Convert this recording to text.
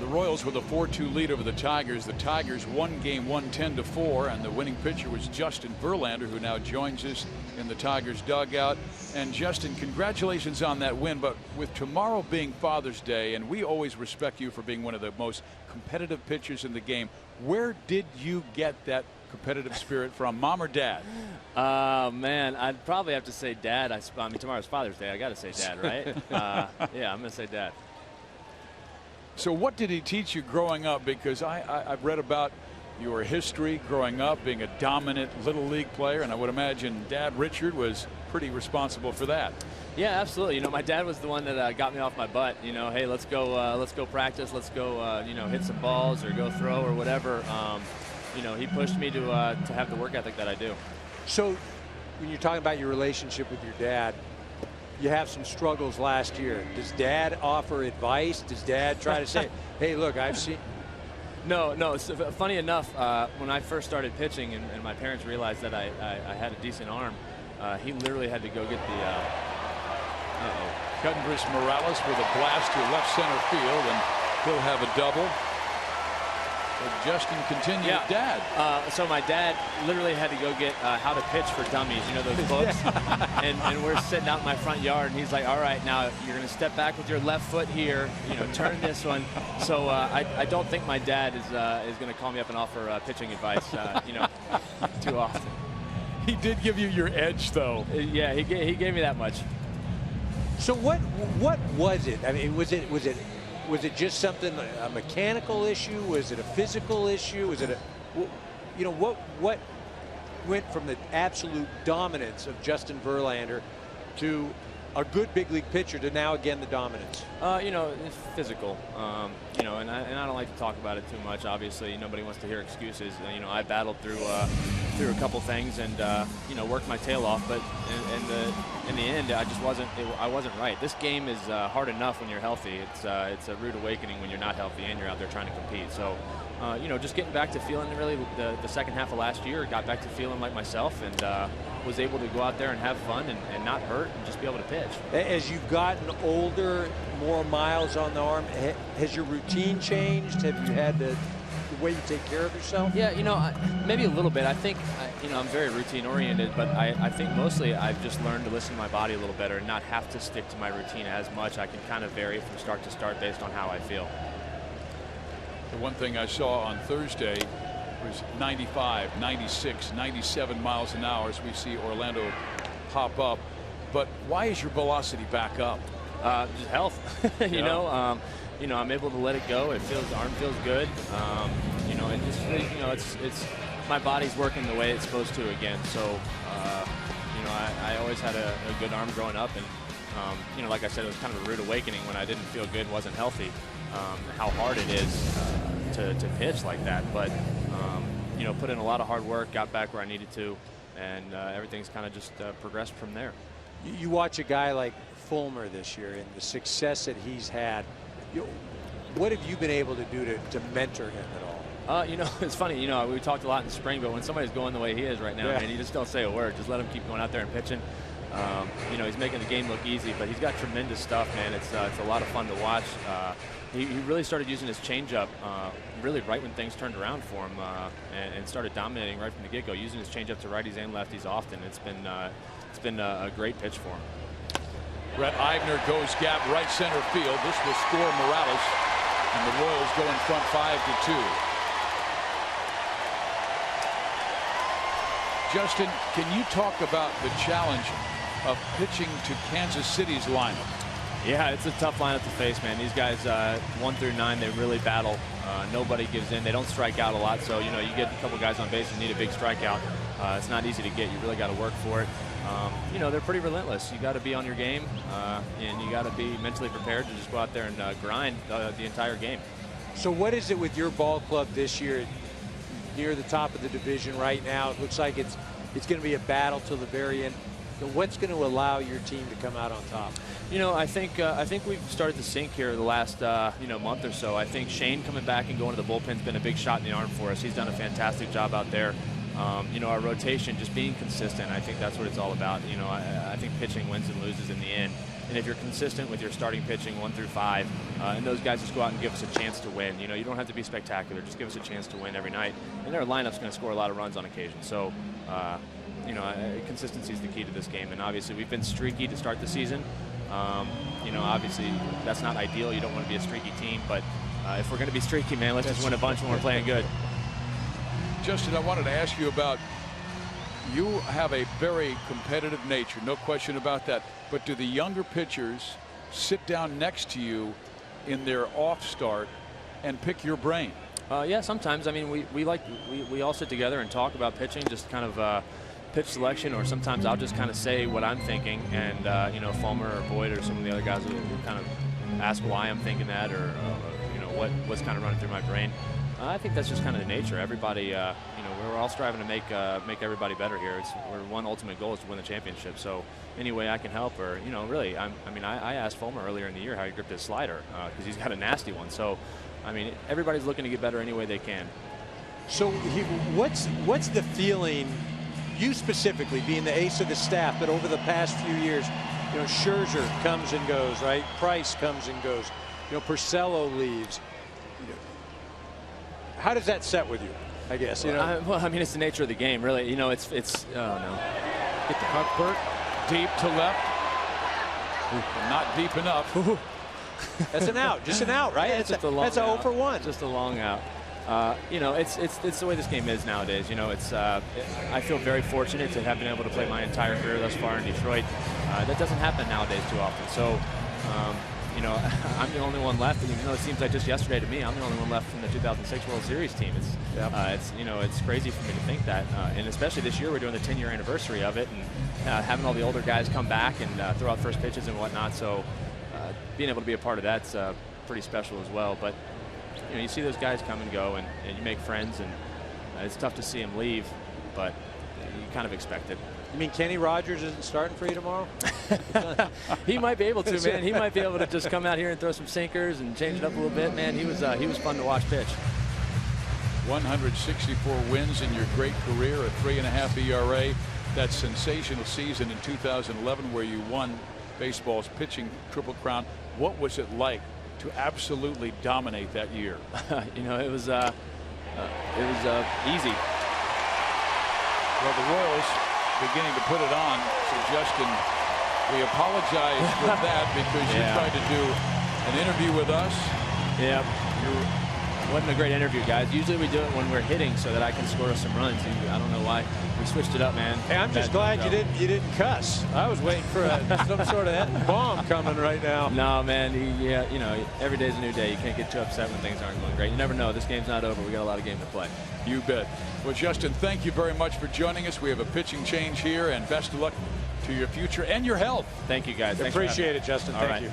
The Royals with a 4-2 lead over the Tigers. The Tigers won game 1 10-4, and the winning pitcher was Justin Verlander, who now joins us in the Tigers dugout. And Justin, congratulations on that win, but with tomorrow being Father's Day, and we always respect you for being one of the most competitive pitchers in the game, where did you get that competitive spirit from, mom or dad? Man, I'd probably have to say dad. I mean, tomorrow's Father's Day. I got to say dad, right? Yeah, I'm going to say dad. So what did he teach you growing up? Because I've read about your history growing up, being a dominant little league player, and I would imagine Dad Richard was pretty responsible for that. Yeah, absolutely. You know, my dad was the one that got me off my butt. You know, hey, let's go practice. Let's go, you know, hit some balls or go throw or whatever. You know, he pushed me to have the work ethic that I do. So when you're talking about your relationship with your dad, you have some struggles last year. Does Dad offer advice? Does Dad try to say, hey, look, I've seen? No. So, funny enough, when I first started pitching and my parents realized that I had a decent arm, he literally had to go get the Cuttenbris Morales with a blast to left center field, and he'll have a double. But Justin continued. Yeah. Dad. So my dad literally had to go get How to Pitch for Dummies, you know, those books. and we're sitting out in my front yard, and he's like, all right, now you're going to step back with your left foot here, you know, turn this one. So I don't think my dad is going to call me up and offer pitching advice, you know, too often. He did give you your edge, though. Yeah, he gave me that much. So what was it? I mean, was it just something, a mechanical issue? Was it a physical issue? Was it you know, what went from the absolute dominance of Justin Verlander to a good big league pitcher to now again the dominance? You know, it's physical. You know, and I don't like to talk about it too much. Obviously, nobody wants to hear excuses. You know, I battled through a couple things and you know, worked my tail off. But in the end, I just wasn't right. This game is hard enough when you're healthy. It's a rude awakening when you're not healthy and you're out there trying to compete. So. You know, just getting back to feeling really the second half of last year, got back to feeling like myself, and was able to go out there and have fun and not hurt and just be able to pitch. As you've gotten older, more miles on the arm, has your routine changed? Have you had the way you take care of yourself? Yeah, you know, maybe a little bit. I think, you know, I'm very routine oriented, but I think mostly I've just learned to listen to my body a little better and not have to stick to my routine as much. I can kind of vary from start to start based on how I feel. The one thing I saw on Thursday was 95, 96, 97 miles an hour as we see Orlando pop up. But why is your velocity back up? Just health. You know, I'm able to let it go. The arm feels good. You know, and just, you know, it's my body's working the way it's supposed to again. So, you know, I always had a good arm growing up, and you know, like I said, it was kind of a rude awakening when I didn't feel good, wasn't healthy. How hard it is to pitch like that, but you know, put in a lot of hard work, got back where I needed to, and everything's kind of just progressed from there. You watch a guy like Fulmer this year and the success that he's had. What have you been able to do to mentor him at all? You know, it's funny. You know, we talked a lot in the spring, but when somebody's going the way he is right now, man, you just don't say a word. Just let him keep going out there and pitching. You know, he's making the game look easy, but he's got tremendous stuff, man. It's a lot of fun to watch. He really started using his changeup really right when things turned around for him, and started dominating right from the get-go, using his changeup to righties and lefties often. It's been a great pitch for him. Brett Eibner goes gap right center field. This will score Morales, and the Royals go in front 5-2. Justin, can you talk about the challenge of pitching to Kansas City's lineup? Yeah, it's a tough lineup to face, man. These guys, 1 through 9, they really battle. Nobody gives in. They don't strike out a lot, so you know, you get a couple guys on base and need a big strikeout. It's not easy to get. You really got to work for it. You know, they're pretty relentless. You got to be on your game, and you got to be mentally prepared to just go out there and grind the entire game. So what is it with your ball club this year? Near the top of the division right now. It looks like it's going to be a battle till the very end. So what's going to allow your team to come out on top? You know, I think we've started to sink here the last you know, month or so. I think Shane coming back and going to the bullpen's been a big shot in the arm for us. He's done a fantastic job out there. You know, our rotation just being consistent. I think that's what it's all about. You know, I think pitching wins and loses in the end. And if you're consistent with your starting pitching 1 through 5, and those guys just go out and give us a chance to win. You know, you don't have to be spectacular. Just give us a chance to win every night. And their lineup's going to score a lot of runs on occasion. So, you know, consistency is the key to this game. And obviously, we've been streaky to start the season. You know, obviously, that's not ideal. You don't want to be a streaky team. But if we're going to be streaky, man, let's just win a bunch when we're playing good. Justin, I wanted to ask you about, you have a very competitive nature, no question about that. But do the younger pitchers sit down next to you in their off start and pick your brain? Yeah, sometimes. I mean, we all sit together and talk about pitching, just kind of pitch selection, or sometimes I'll just kind of say what I'm thinking, and you know, Fulmer or Boyd or some of the other guys will kind of ask why I'm thinking that, or you know, what's kind of running through my brain. I think that's just kind of the nature. Everybody, you know, we're all striving to make everybody better here. Our one ultimate goal is to win the championship. So any way I can help, or you know, really, I mean, I asked Fulmer earlier in the year how he gripped his slider, because he's got a nasty one. So, I mean, everybody's looking to get better any way they can. So what's the feeling, you specifically being the ace of the staff, but over the past few years, you know, Scherzer comes and goes, right? Price comes and goes. You know, Porcello leaves. How does that set with you, I guess? You know? Well, I mean, it's the nature of the game, really. You know, it's oh no. Get the Cuthbert deep to left. Not deep enough. That's an out, just an out, right? Yeah, that's a 0 for 1. Just a long out. You know, it's the way this game is nowadays. You know, I feel very fortunate to have been able to play my entire career thus far in Detroit. That doesn't happen nowadays too often. So, you know, I'm the only one left, and even though it seems like just yesterday to me, I'm the only one left from the 2006 World Series team. It's you know, it's crazy for me to think that, and especially this year we're doing the 10-year anniversary of it, and having all the older guys come back and throw out first pitches and whatnot. So being able to be a part of that's pretty special as well. But you know, you see those guys come and go, and you make friends, and it's tough to see them leave, but you kind of expect it. You mean Kenny Rogers isn't starting for you tomorrow? He might be able to, man. He might be able to just come out here and throw some sinkers and change it up a little bit, man. He was fun to watch pitch. 164 wins in your great career, a 3.5 ERA. That sensational season in 2011 where you won baseball's pitching Triple Crown. What was it like to absolutely dominate that year? You know, it was easy. Well, the Royals beginning to put it on. So Justin, we apologize for that because you tried to do an interview with us. Yeah, wasn't a great interview, guys. Usually we do it when we're hitting so that I can score some runs. I don't know why we switched it up, man. Hey, I'm just glad you didn't cuss. I was waiting for some sort of bomb coming right now. No, man. You know, every day's a new day. You can't get too upset when things aren't going great. You never know. This game's not over. We got a lot of game to play. You bet. Well, Justin, thank you very much for joining us. We have a pitching change here, and best of luck to your future and your health. Thank you, guys. Appreciate it, Justin. Thank you.